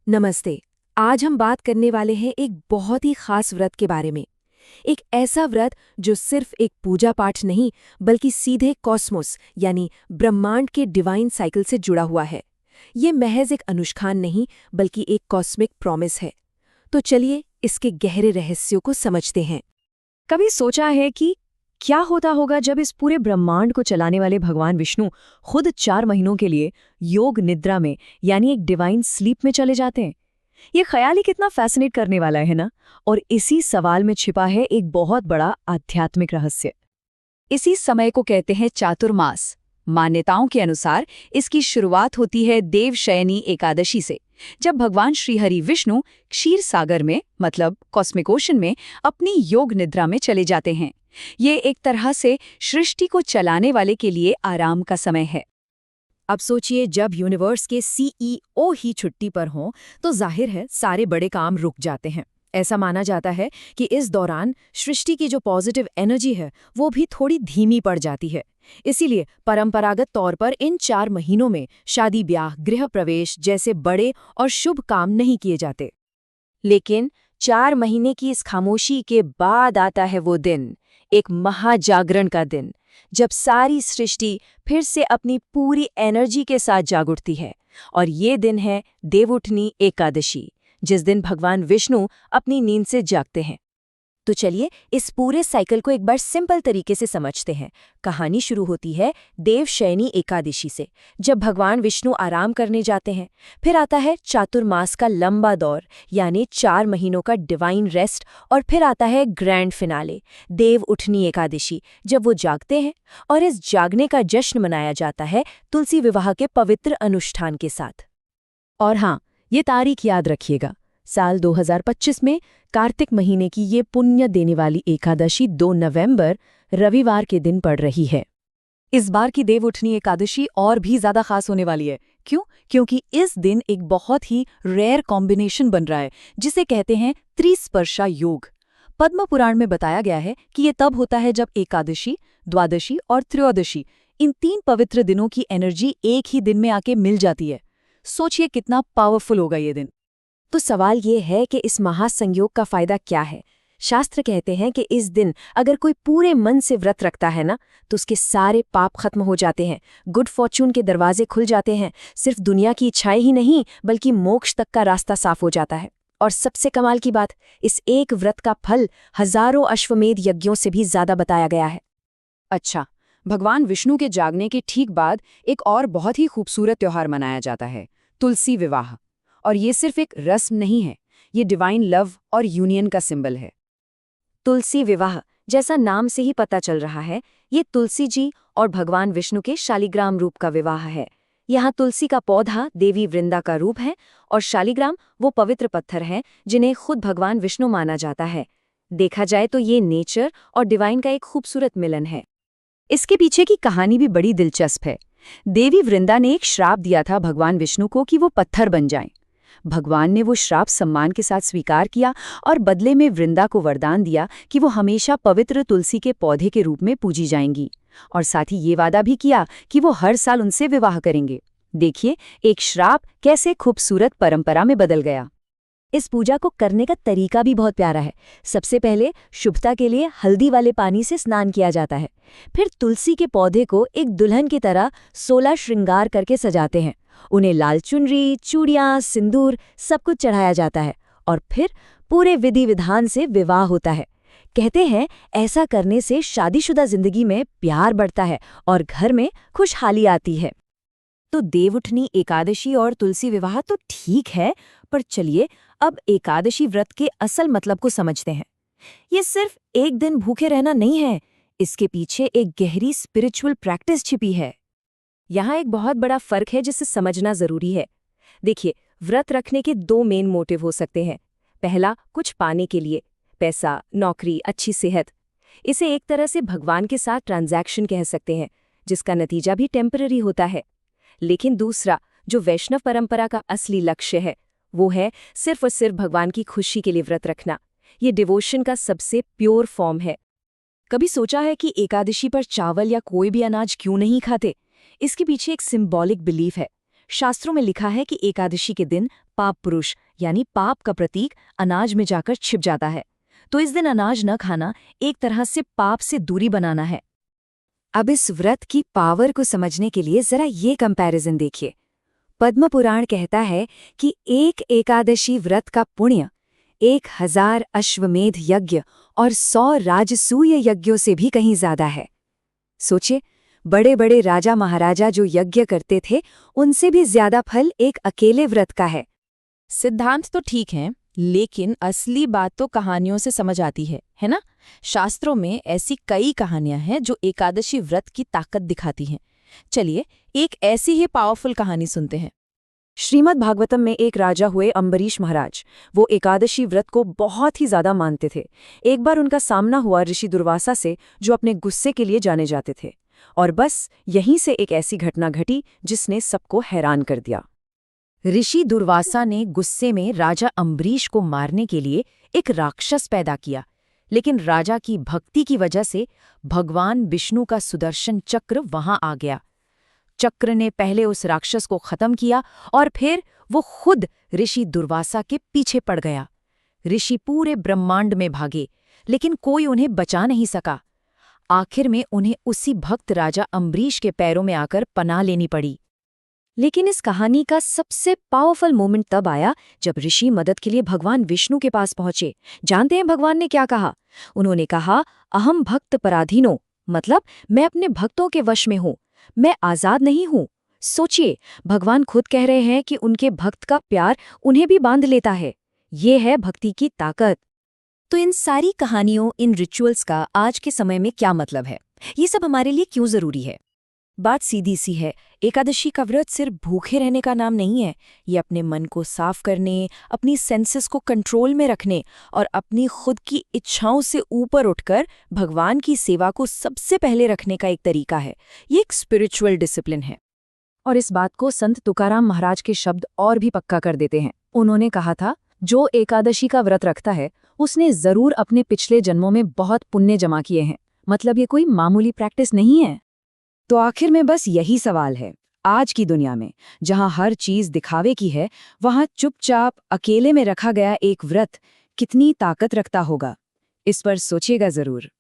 नमस्ते। आज हम बात करने वाले हैं एक बहुत ही खास व्रत के बारे में। एक ऐसा व्रत जो सिर्फ एक पूजा पाठ नहीं बल्कि सीधे कॉस्मोस यानी ब्रह्मांड के डिवाइन साइकिल से जुड़ा हुआ है। ये महज एक अनुष्ठान नहीं बल्कि एक कॉस्मिक प्रॉमिस है। तो चलिए इसके गहरे रहस्यों को समझते हैं। कभी सोचा है कि क्या होता होगा जब इस पूरे ब्रह्मांड को चलाने वाले भगवान विष्णु खुद 4 महीनों के लिए योग निद्रा में यानी एक डिवाइन स्लीप में चले जाते हैं। ये ख्याल ही कितना फैसिनेट करने वाला है ना। और इसी सवाल में छिपा है एक बहुत बड़ा आध्यात्मिक रहस्य। इसी समय को कहते हैं चातुर्मास। मान्यताओं के अनुसार इसकी शुरुआत होती है देवशयनी एकादशी से, जब भगवान श्रीहरि विष्णु क्षीर सागर में मतलब कॉस्मिक ओशन में अपनी योग निद्रा में चले जाते हैं। ये एक तरह से सृष्टि को चलाने वाले के लिए आराम का समय है। अब सोचिए, जब यूनिवर्स के सीईओ ही छुट्टी पर हों तो जाहिर है सारे बड़े काम रुक जाते हैं। ऐसा माना जाता है कि इस दौरान सृष्टि की जो पॉजिटिव एनर्जी है वो भी थोड़ी धीमी पड़ जाती है। इसीलिए परंपरागत तौर पर इन 4 महीनों में शादी ब्याह गृह प्रवेश जैसे बड़े और शुभ काम नहीं किए जाते। लेकिन 4 महीने की इस खामोशी के बाद आता है वो दिन, एक महाजागरण का दिन, जब सारी सृष्टि फिर से अपनी पूरी एनर्जी के साथ जाग उठती है। और ये दिन है देवउठनी एकादशी, जिस दिन भगवान विष्णु अपनी नींद से जागते हैं। तो चलिए इस पूरे साइकिल को एक बार सिंपल तरीके से समझते हैं। कहानी शुरू होती है देवशयनी एकादशी से, जब भगवान विष्णु आराम करने जाते हैं। फिर आता है चातुर्मास का लंबा दौर यानी 4 महीनों का डिवाइन रेस्ट। और फिर आता है ग्रैंड फिनाले देव उठनी एकादशी, जब वो जागते हैं। और इस जागने का जश्न मनाया जाता है तुलसी विवाह के पवित्र अनुष्ठान के साथ। और हाँ, ये तारीख याद रखिएगा, साल 2025 में कार्तिक महीने की ये पुण्य देने वाली एकादशी 2 नवंबर रविवार के दिन पड़ रही है। इस बार की देवउठनी एकादशी और भी ज्यादा खास होने वाली है। क्यों? क्योंकि इस दिन एक बहुत ही रेयर कॉम्बिनेशन बन रहा है, जिसे कहते हैं त्रिस्पर्शा योग। पद्म पुराण में बताया गया है कि ये तब होता है जब एकादशी, द्वादशी और त्रयोदशी, इन 3 पवित्र दिनों की एनर्जी एक ही दिन में आके मिल जाती है। सोचिए कितना पावरफुल होगा ये दिन। तो सवाल ये है कि इस महासंयोग का फायदा क्या है। शास्त्र कहते हैं कि इस दिन अगर कोई पूरे मन से व्रत रखता है ना, तो उसके सारे पाप खत्म हो जाते हैं, गुड फॉर्चून के दरवाजे खुल जाते हैं। सिर्फ दुनिया की इच्छाएं ही नहीं बल्कि मोक्ष तक का रास्ता साफ हो जाता है। और सबसे कमाल की बात, इस एक व्रत का फल हजारों अश्वमेध यज्ञों से भी ज्यादा बताया गया है। अच्छा, भगवान विष्णु के जागने के ठीक बाद एक और बहुत ही खूबसूरत त्योहार मनाया जाता है, तुलसी विवाह। और ये सिर्फ एक रस्म नहीं है, ये डिवाइन लव और यूनियन का सिंबल है। तुलसी विवाह, जैसा नाम से ही पता चल रहा है, ये तुलसी जी और भगवान विष्णु के शालिग्राम रूप का विवाह है। यहाँ तुलसी का पौधा देवी वृंदा का रूप है और शालिग्राम वो पवित्र पत्थर हैं जिन्हें खुद भगवान विष्णु माना जाता है। देखा जाए तो ये नेचर और डिवाइन का एक खूबसूरत मिलन है। इसके पीछे की कहानी भी बड़ी दिलचस्प है। देवी वृंदा ने एक श्राप दिया था भगवान विष्णु को कि वो पत्थर बन जाएं। भगवान ने वो श्राप सम्मान के साथ स्वीकार किया और बदले में वृंदा को वरदान दिया कि वो हमेशा पवित्र तुलसी के पौधे के रूप में पूजी जाएंगी। और साथ ही ये वादा भी किया कि वो हर साल उनसे विवाह करेंगे। देखिए, एक श्राप कैसे खूबसूरत परंपरा में बदल गया। इस पूजा को करने का तरीका भी बहुत प्यारा है। सबसे पहले शुभता के लिए हल्दी वाले पानी से स्नान किया जाता है। फिर तुलसी के पौधे को एक दुल्हन की तरह 16 श्रृंगार करके सजाते हैं। उन्हें लाल चुनरी, चूड़ियां, सिंदूर सब कुछ चढ़ाया जाता है। और फिर पूरे विधि विधान से विवाह होता है। कहते हैं ऐसा करने से शादीशुदा जिंदगी में प्यार बढ़ता है और घर में खुशहाली आती है। तो देवउठनी एकादशी और तुलसी विवाह तो ठीक है, पर चलिए अब एकादशी व्रत के असल मतलब को समझते हैं। ये सिर्फ एक दिन भूखे रहना नहीं है, इसके पीछे एक गहरी स्पिरिचुअल प्रैक्टिस छिपी है। यहाँ एक बहुत बड़ा फर्क है जिसे समझना जरूरी है। देखिए, व्रत रखने के 2 मेन मोटिव हो सकते हैं। पहला, कुछ पाने के लिए, पैसा, नौकरी, अच्छी सेहत। इसे एक तरह से भगवान के साथ ट्रांजैक्शन कह सकते हैं, जिसका नतीजा भी टेम्पररी होता है। लेकिन दूसरा, जो वैष्णव परंपरा का असली लक्ष्य है, वो है सिर्फ और सिर्फ भगवान की खुशी के लिए व्रत रखना। ये डिवोशन का सबसे प्योर फॉर्म है। कभी सोचा है कि एकादशी पर चावल या कोई भी अनाज क्यों नहीं खाते? इसके पीछे एक सिंबॉलिक बिलीफ है। शास्त्रों में लिखा है कि एकादशी के दिन पाप पुरुष यानी पाप का प्रतीक अनाज में जाकर छिप जाता है, तो इस दिन अनाज न खाना एक तरह से पाप से दूरी बनाना है। अब इस व्रत की पावर को समझने के लिए जरा ये कंपैरिजन देखिए। पद्म पुराण कहता है कि एक एकादशी व्रत का पुण्य 1000 अश्वमेध यज्ञ और 100 राजसूय यज्ञों से भी कहीं ज्यादा है। सोचिए, बड़े बड़े राजा महाराजा जो यज्ञ करते थे उनसे भी ज्यादा फल एक अकेले व्रत का है। सिद्धांत तो ठीक है, लेकिन असली बात तो कहानियों से समझ आती है ना? शास्त्रों में ऐसी कई कहानियां हैं जो एकादशी व्रत की ताकत दिखाती हैं। चलिए एक ऐसी ही पावरफुल कहानी सुनते हैं। श्रीमद् भागवतम में एक राजा हुए अम्बरीश महाराज। वो एकादशी व्रत को बहुत ही ज्यादा मानते थे। एक बार उनका सामना हुआ ऋषि दुर्वासा से, जो अपने गुस्से के लिए जाने जाते थे। और बस यहीं से एक ऐसी घटना घटी जिसने सबको हैरान कर दिया। ऋषि दुर्वासा ने गुस्से में राजा अम्बरीश को मारने के लिए एक राक्षस पैदा किया, लेकिन राजा की भक्ति की वजह से भगवान विष्णु का सुदर्शन चक्र वहां आ गया। चक्र ने पहले उस राक्षस को खत्म किया और फिर वो खुद ऋषि दुर्वासा के पीछे पड़ गया। ऋषि पूरे ब्रह्मांड में भागे, लेकिन कोई उन्हें बचा नहीं सका। आखिर में उन्हें उसी भक्त राजा अम्बरीश के पैरों में आकर पनाह लेनी पड़ी। लेकिन इस कहानी का सबसे पावरफुल मोमेंट तब आया जब ऋषि मदद के लिए भगवान विष्णु के पास पहुंचे। जानते हैं भगवान ने क्या कहा? उन्होंने कहा, अहम भक्त पराधीनो, मतलब मैं अपने भक्तों के वश में हूं, मैं आजाद नहीं हूं। सोचिए, भगवान खुद कह रहे हैं कि उनके भक्त का प्यार उन्हें भी बांध लेता है। ये है भक्ति की ताकत। तो इन सारी कहानियों, इन रिचुअल्स का आज के समय में क्या मतलब है? ये सब हमारे लिए क्यों जरूरी है? बात सीधी सी है, एकादशी का व्रत सिर्फ भूखे रहने का नाम नहीं है। ये अपने मन को साफ करने, अपनी सेंसेस को कंट्रोल में रखने और अपनी खुद की इच्छाओं से ऊपर उठकर भगवान की सेवा को सबसे पहले रखने का एक तरीका है। ये एक स्पिरिचुअल डिसिप्लिन है। और इस बात को संत तुकाराम महाराज के शब्द और भी पक्का कर देते हैं। उन्होंने कहा था, जो एकादशी का व्रत रखता है उसने जरूर अपने पिछले जन्मों में बहुत पुण्य जमा किए हैं। मतलब ये कोई मामूली प्रैक्टिस नहीं है। तो आखिर में बस यही सवाल है, आज की दुनिया में जहां हर चीज दिखावे की है, वहां चुपचाप अकेले में रखा गया एक व्रत कितनी ताकत रखता होगा? इस पर सोचिएगा जरूर।